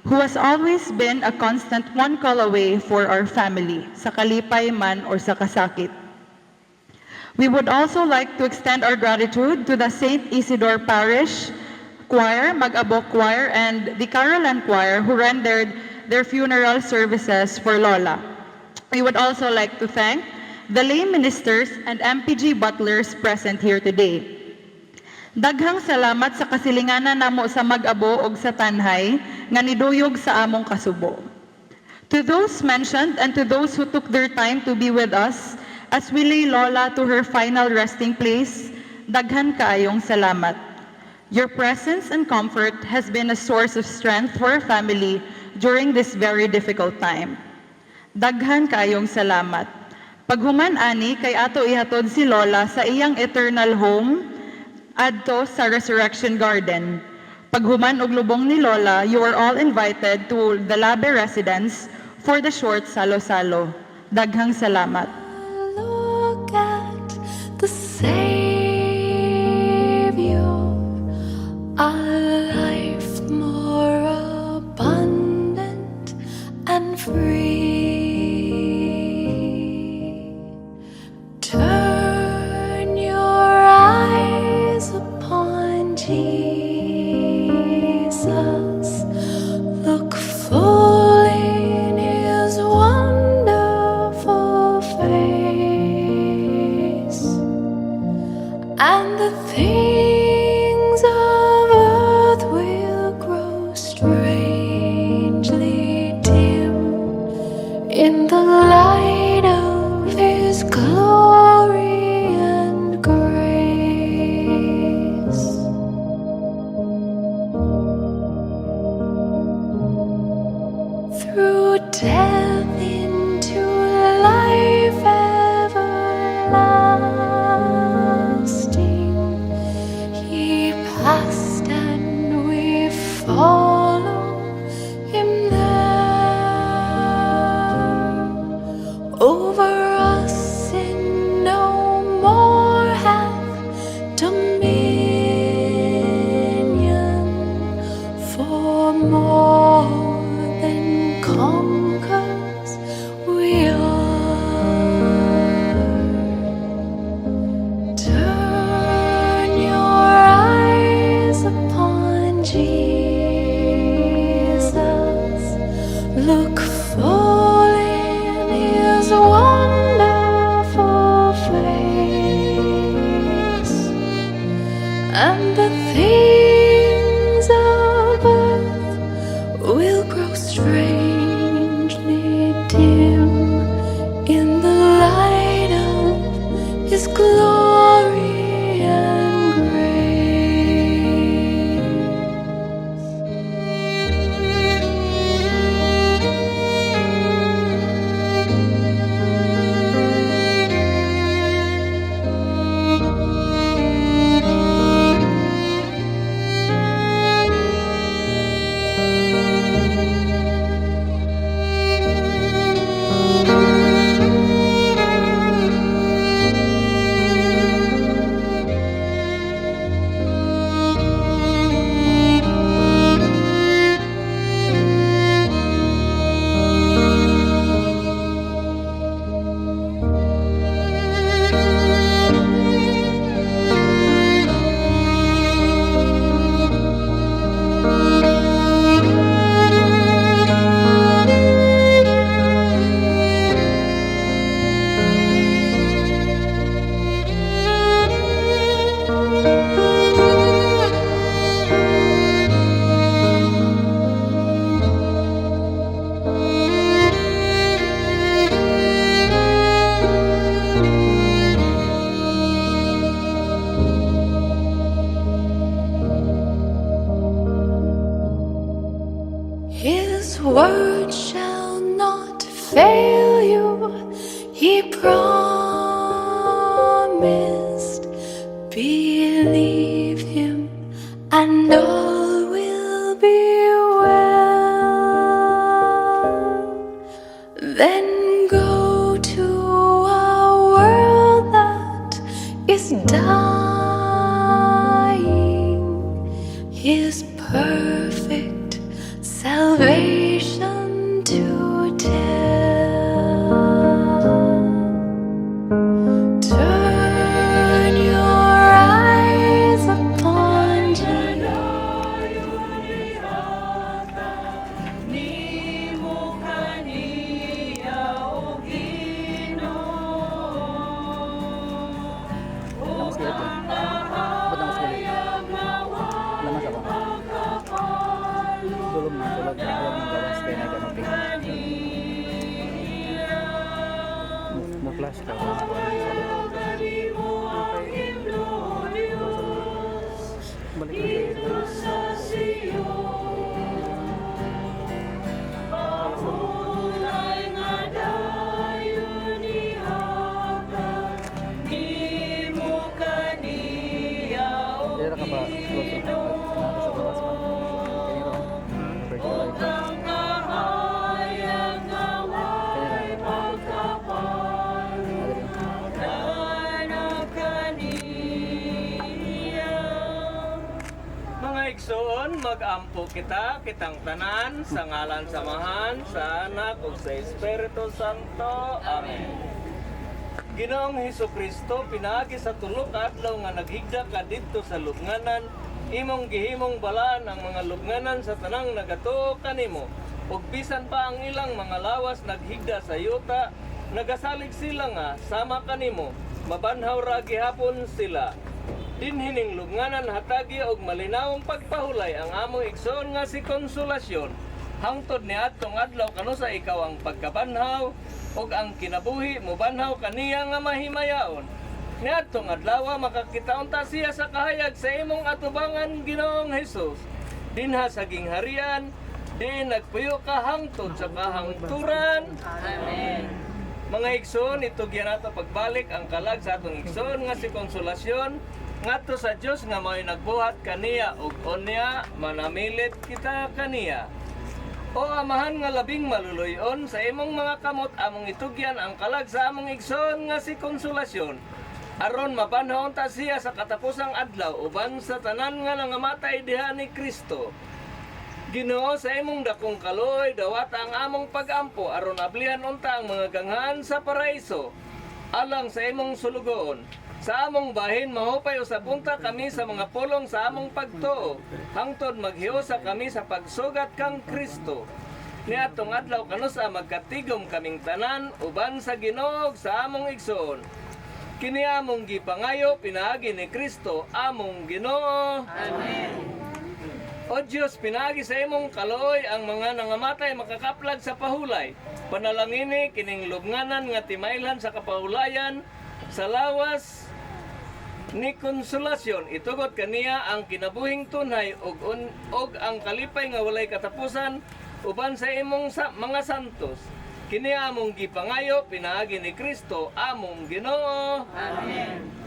who has always been a constant one call away for our family, sa kalipay man or sa kasakit. We would also like to extend our gratitude to the St. Isidore Parish Choir, Mag-Abo Choir, and the Carolan Choir who rendered their funeral services for Lola. We would also like to thank the lay ministers and MPG butlers present here today. Daghang salamat sa kasilinganan namo sa Mag-Abo ug sa Tanhay nga niduyog sa among kasubo. To those mentioned and to those who took their time to be with us As we lay Lola to her final resting place, daghan kaayong salamat. Your presence and comfort has been a source of strength for our family during this very difficult time. Daghan kaayong salamat. Paghuman ani kay ato ihatod si Lola sa iyang eternal home adto sa Resurrection Garden. Paghuman og lubong ni Lola, you are all invited to the Labe residence for the short salo-salo. Daghang salamat. Look at the Savior, a life more abundant and free. Turn your eyes upon Jesus. Look full in his wonderful face, and the things of earth will grow strangely dim in the light of his glory and grace. Through death into life everlasting, he passed and we follow him there. Over us sin no more hath dominion, for more than conquers we are. Turn your eyes upon Jesus. Look full in his wonderful face, and the things of earth will grow strangely dim in the light of his glory and his word shall not fail you. He promised, believe him, and all will be well. Then go to a world that is dying, his perfect salvation to tell. Turn your eyes upon Jesus. Lamas kayo ito. Ba't lamas kayo? Lamas ako. Mga igsoon, mag-ampo kita, kitang tanan, sa ngalan samahan, sa anak ug sa Espiritu Santo. Amen. Ginoong Hesukristo, pinaagi sa tulo ka adlaw nga naghigda ka didto sa lubnganan, imong gihimong balaan ang mga lubnganan sa tanang nagatuo kanimo. Ug bisan pa ang ilang mga lawas naghigda sa yuta, nagasalig sila nga sama kanimo, mabanhaw ra gihapon sila. Dinhining lubnganan hatagi og malinawong pagpahulay ang among igsoon nga si Konsolasyon. Hangtod ni adtong adlaw kanusa ikaw ang pagkabanhaw ug ang kinabuhi mobanhaw kaniya nga mahimayaon. Ni adtong adlaw makakitaon ta siya sa kahayag sa imong atubangan, Ginoong Hesus. Dinha sa gingharian, di nagpuyo ka hangtod sa kahangturan. Amen. Mga igsoon, itugyan nato pagbalik ang kalag sa atong igsoon nga si Konsolasyon ngadto sa Dios nga mao'y nagbuhat kaniya ug unya manamilit kita kaniya. O amahan nga labing maluluyon, sa imong mga kamot among itugyan ang kalag sa among igsoon nga si Konsolasyon. Aron mabanhaon ta siya sa katapusang adlaw uban sa tanan nga nangamatay diha ni Kristo. Ginoo, sa imong dakong kaloy dawata ang among pag-ampo aron ablihan unta ang mga ganghan sa paraiso. Alang sa imong sulugoon, sa among bahin mahupay usab unta kami sa mga pulong sa among pagtuo, hangtod maghiusa kami sa pagsugat kang Kristo. Niadtong adlaw kanusa magkatigom kaming tanan uban sa Ginoo sa among igsoon. Kini among gipangayo pinaagi ni Kristo among Ginoo. Amen. O Diyos, pinaagi sa imong kaloy ang mga nangamatay makakaplag sa pahulay. Panalangini kining lubnganan nga timaylan sa kapahulayan sa lawas ni Konsolasyon. Itugot kaniya ang kinabuhing tunay og ang kalipay nga walay katapusan uban sa imong mga santos. Kini among gipangayo pinaagi ni Kristo among Ginoo. Amen.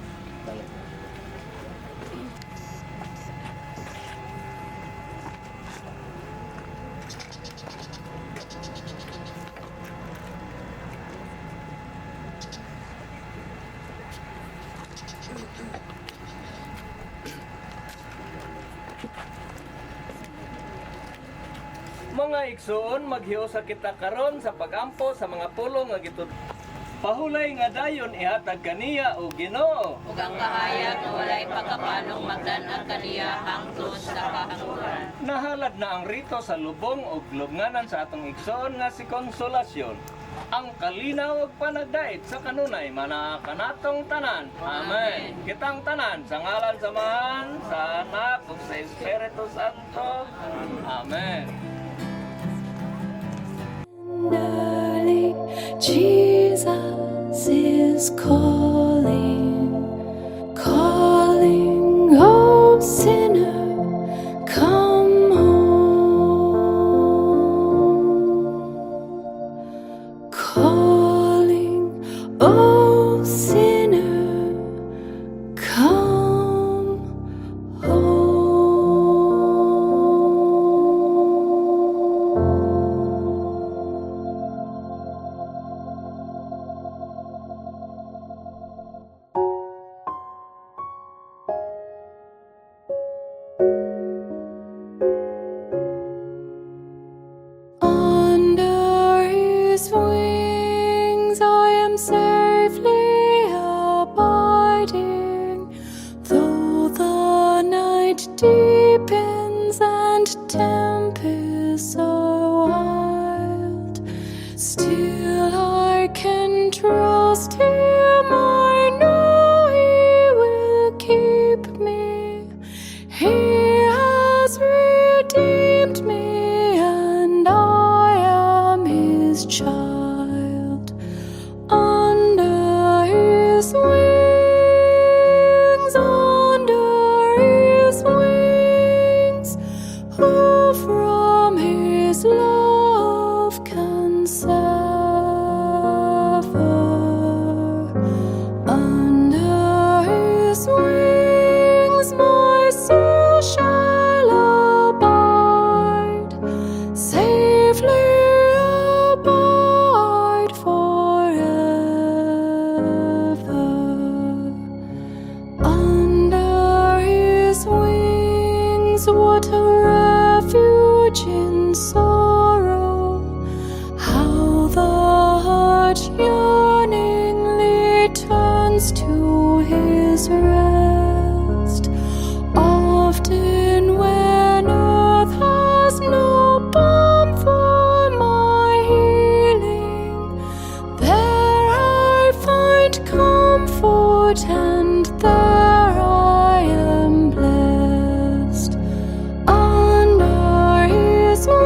Mga igsoon, maghiusa kita karon sa pagampo sa mga pulong nga gitud. Pahulay nga dayon ihatag kaniya o Ginoo. Ug ang kahayag nga walay pagkapanong magdan-ag kaniya hangtod sa kahangturan. Nahalad na ang rito sa lubong o lubnganan sa atong igsoon nga si Konsolasyon. Ang kalinaw ug panagdait sa kanunay manaa kanatong tanan. Amen. Kitang tanan sa ngalan samahan sa Anak ug sa Espiritu Santo. Amen. Early, Jesus is calling, calling, oh sinner, come home. Calling, oh sinner, come home. Under his wings I am safely abiding, though the night deepens and tempests are wild. Still I can trust him, I know he will keep me. He has redeemed me, and I am his child. Under his wings, under his wings. what a refuge in sorrow, how the heart yearningly turns to his rest. Often when earth has no balm for my healing, there I find comfort, and there I am blessed. Under his wings,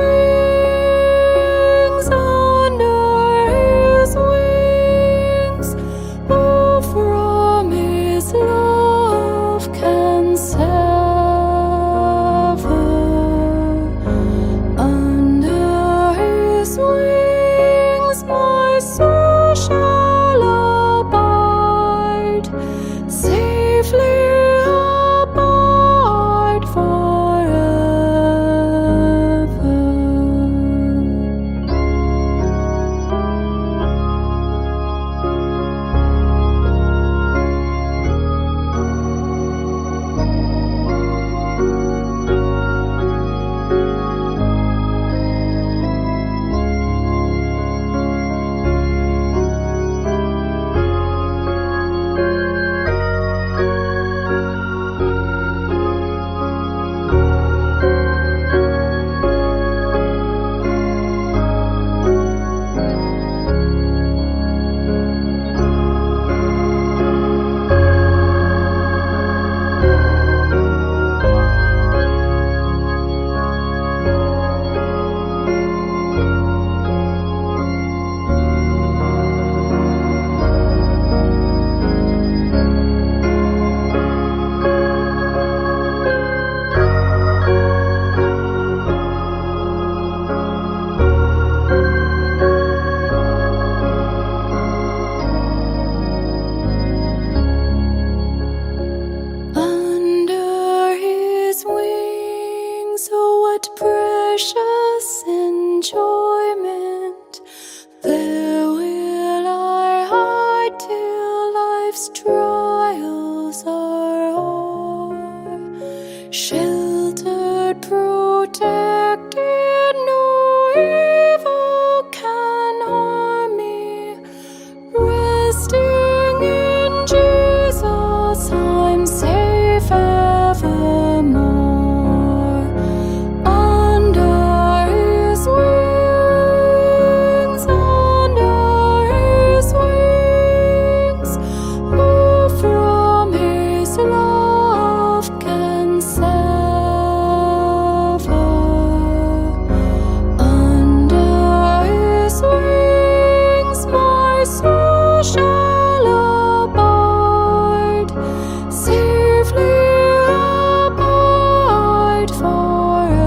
who from his love can sever. Under his wings my soul shall abide, safely abide forever. Under his wings, oh what precious enjoyment! There will I hide till life's trials are o'er. Sheltered, protected, no evil can harm me. Resting in Jesus, I'm safe evermore. Under his wings, who from his love can sever. Under his wings my soul shall abide, safely abide forever.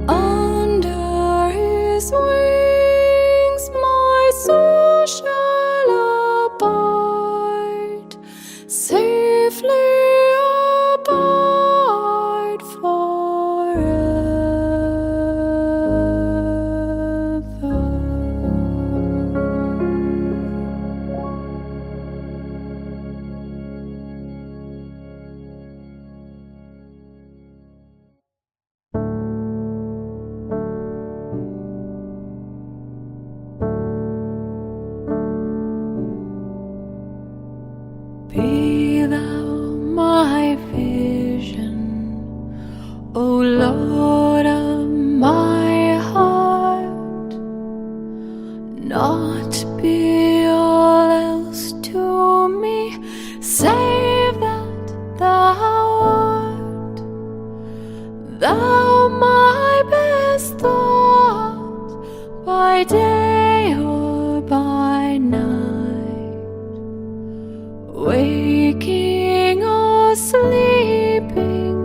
Under his wings my soul shall abide, safely abide Be thou my vision, O Lord of my heart, not be all else to me, save that thou art. Thou my best thought, by day or by night, waking or sleeping,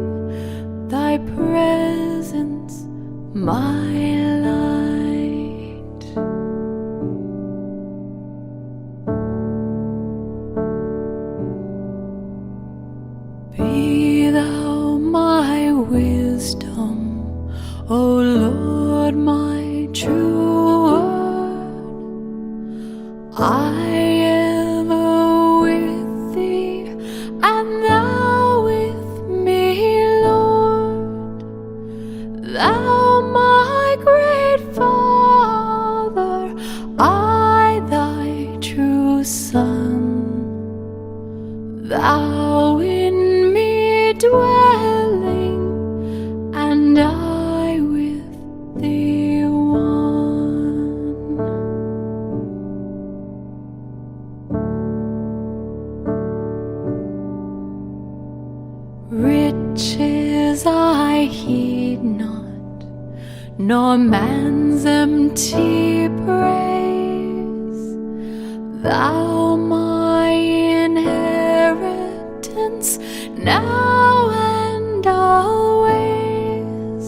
thy presence my light. Be thou my wisdom, O Lord, my true word. I ever with thee, and thou Riches I heed not, nor man's empty praise. Thou my inheritance now and always.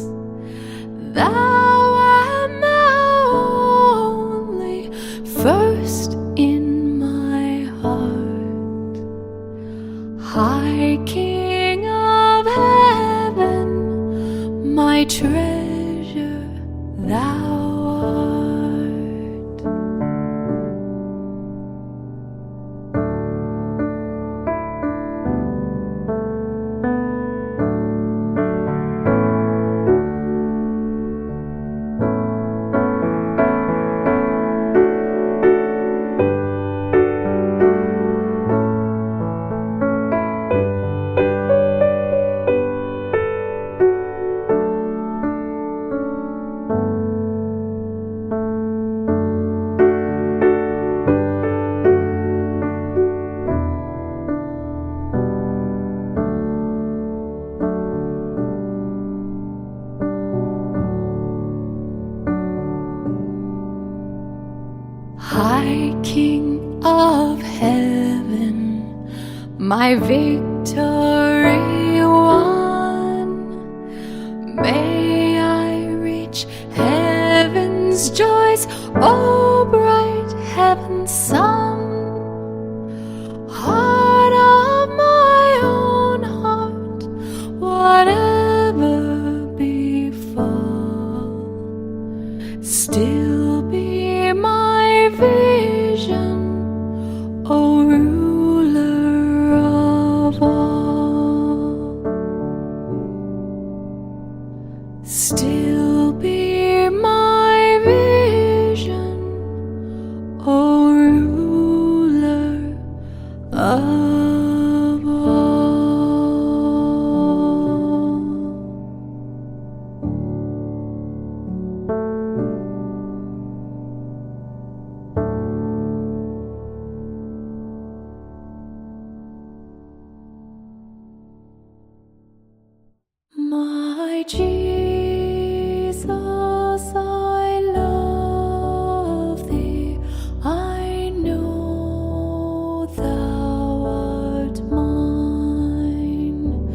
Thou art now only first in my heart. High King of heaven, my treasure thou art. High King of heaven, my victory won, may I reach heaven's joys, O bright heaven's sun. Heart of my own heart, whatever befall, still be my vision, O ruler of all. Still be my vision, O ruler of all. My Jesus, I love thee. I know thou art mine.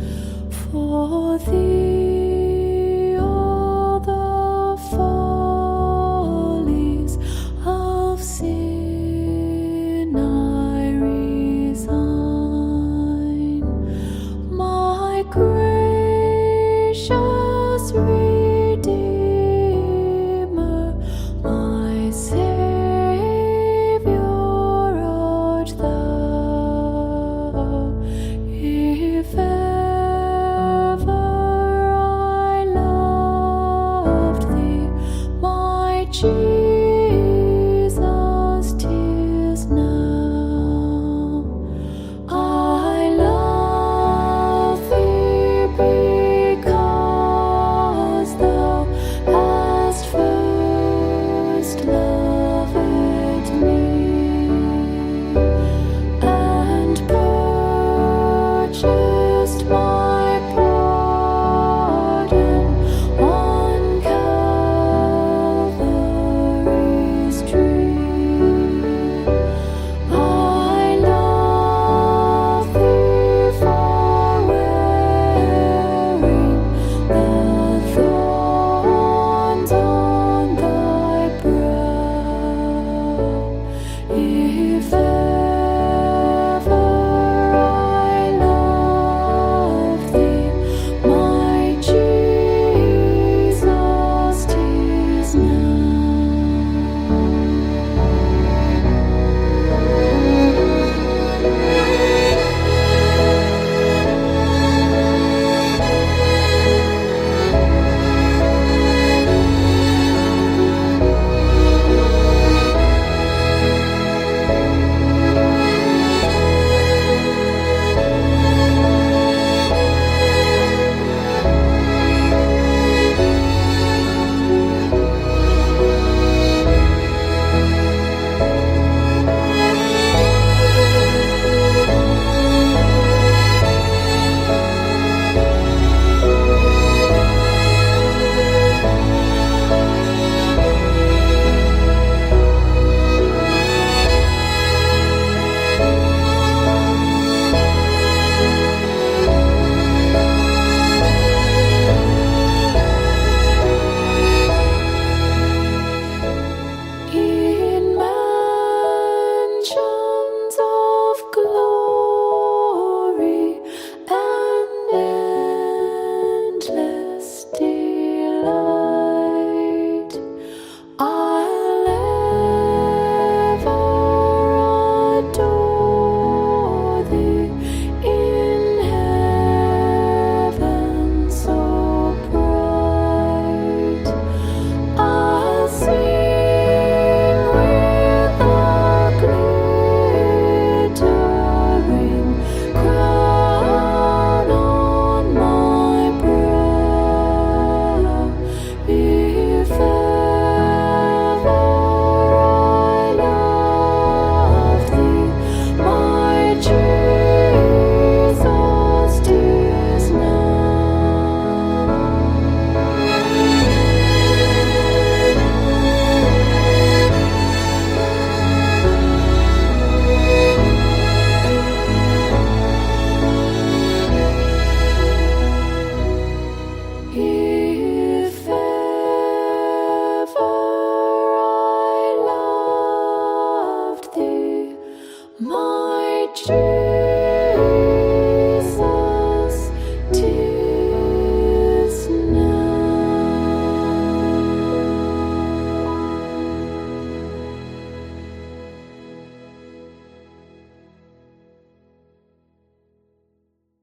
For thee all the follies of sin I resign. My gracious Redeemer, my Savior art thou. If